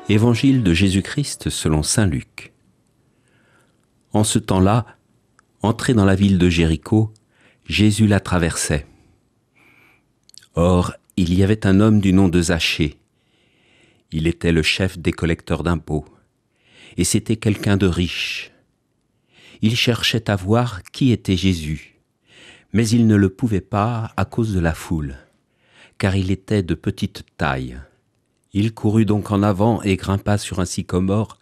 Évangile de Jésus-Christ selon saint Luc. En ce temps-là, entré dans la ville de Jéricho, Jésus la traversait. Or, il y avait un homme du nom de Zachée. Il était le chef des collecteurs d'impôts, et c'était quelqu'un de riche. Il cherchait à voir qui était Jésus, mais il ne le pouvait pas à cause de la foule, car il était de petite taille. Il courut donc en avant et grimpa sur un sycomore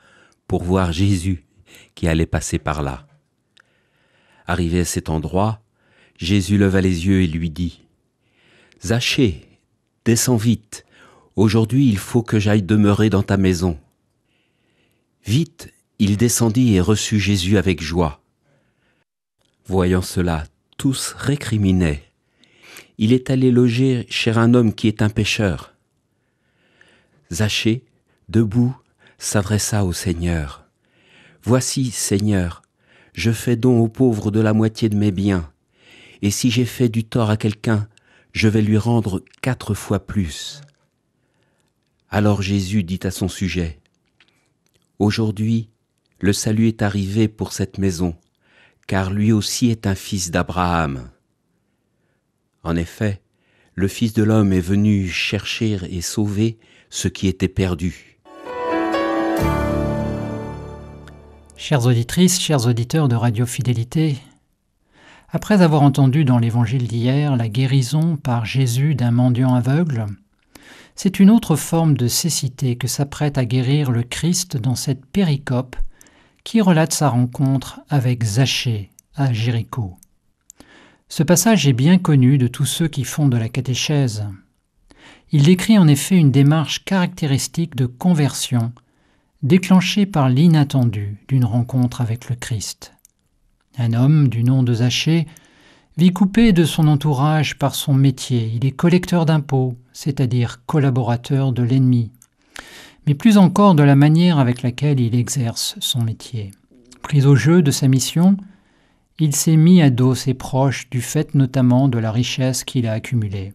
pour voir Jésus qui allait passer par là. Arrivé à cet endroit, Jésus leva les yeux et lui dit « Zachée, descends vite, aujourd'hui il faut que j'aille demeurer dans ta maison. » Vite, il descendit et reçut Jésus avec joie. Voyant cela, tous récriminaient. Il est allé loger chez un homme qui est un pécheur. Zachée, debout, s'adressa au Seigneur. « Voici, Seigneur, je fais don aux pauvres de la moitié de mes biens, et si j'ai fait du tort à quelqu'un, je vais lui rendre 4 fois plus. » Alors Jésus dit à son sujet, « Aujourd'hui, le salut est arrivé pour cette maison, car lui aussi est un fils d'Abraham. En effet, le Fils de l'homme est venu chercher et sauver ce qui était perdu. » Chères auditrices, chers auditeurs de Radio Fidélité, après avoir entendu dans l'évangile d'hier la guérison par Jésus d'un mendiant aveugle, c'est une autre forme de cécité que s'apprête à guérir le Christ dans cette péricope qui relate sa rencontre avec Zachée à Jéricho. Ce passage est bien connu de tous ceux qui font de la catéchèse. Il décrit en effet une démarche caractéristique de conversion déclenchée par l'inattendu d'une rencontre avec le Christ. Un homme du nom de Zachée vit coupé de son entourage par son métier. Il est collecteur d'impôts, c'est-à-dire collaborateur de l'ennemi, mais plus encore de la manière avec laquelle il exerce son métier. Pris au jeu de sa mission, il s'est mis à dos ses proches du fait notamment de la richesse qu'il a accumulée.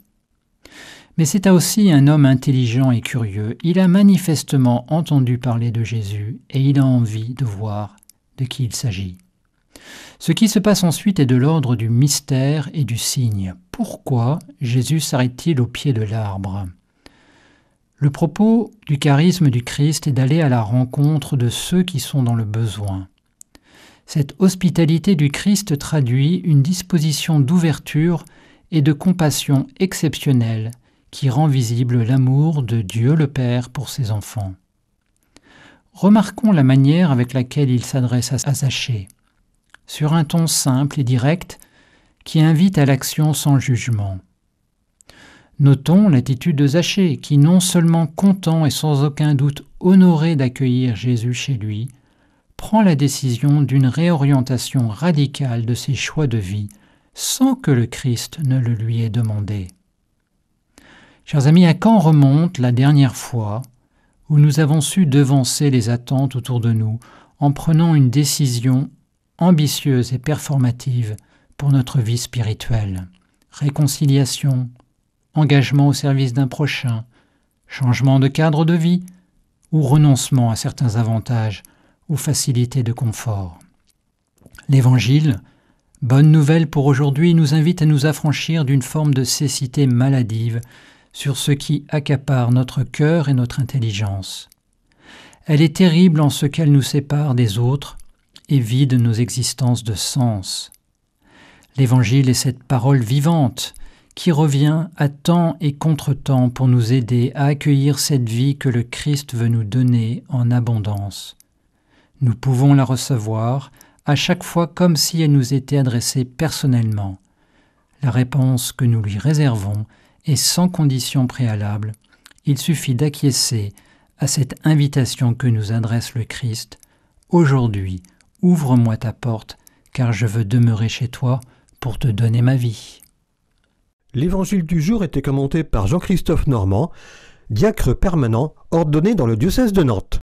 Mais c'est aussi un homme intelligent et curieux. Il a manifestement entendu parler de Jésus et il a envie de voir de qui il s'agit. Ce qui se passe ensuite est de l'ordre du mystère et du signe. Pourquoi Jésus s'arrête-t-il au pied de l'arbre ? Le propos du charisme du Christ est d'aller à la rencontre de ceux qui sont dans le besoin. Cette hospitalité du Christ traduit une disposition d'ouverture et de compassion exceptionnelle qui rend visible l'amour de Dieu le Père pour ses enfants. Remarquons la manière avec laquelle il s'adresse à Zachée, sur un ton simple et direct qui invite à l'action sans jugement. Notons l'attitude de Zachée qui, non seulement content et sans aucun doute honoré d'accueillir Jésus chez lui, prend la décision d'une réorientation radicale de ses choix de vie sans que le Christ ne le lui ait demandé. Chers amis, à quand remonte la dernière fois où nous avons su devancer les attentes autour de nous en prenant une décision ambitieuse et performative pour notre vie spirituelle? Réconciliation, engagement au service d'un prochain, changement de cadre de vie ou renoncement à certains avantages ou facilités de confort. L'Évangile, bonne nouvelle pour aujourd'hui, nous invite à nous affranchir d'une forme de cécité maladive sur ce qui accapare notre cœur et notre intelligence. Elle est terrible en ce qu'elle nous sépare des autres et vide nos existences de sens. L'Évangile est cette parole vivante qui revient à temps et contre-temps pour nous aider à accueillir cette vie que le Christ veut nous donner en abondance. Nous pouvons la recevoir à chaque fois comme si elle nous était adressée personnellement. La réponse que nous lui réservons est sans condition préalable. Il suffit d'acquiescer à cette invitation que nous adresse le Christ. Aujourd'hui, ouvre-moi ta porte, car je veux demeurer chez toi pour te donner ma vie. L'évangile du jour était commenté par Jean-Christophe Normand, diacre permanent ordonné dans le diocèse de Nantes.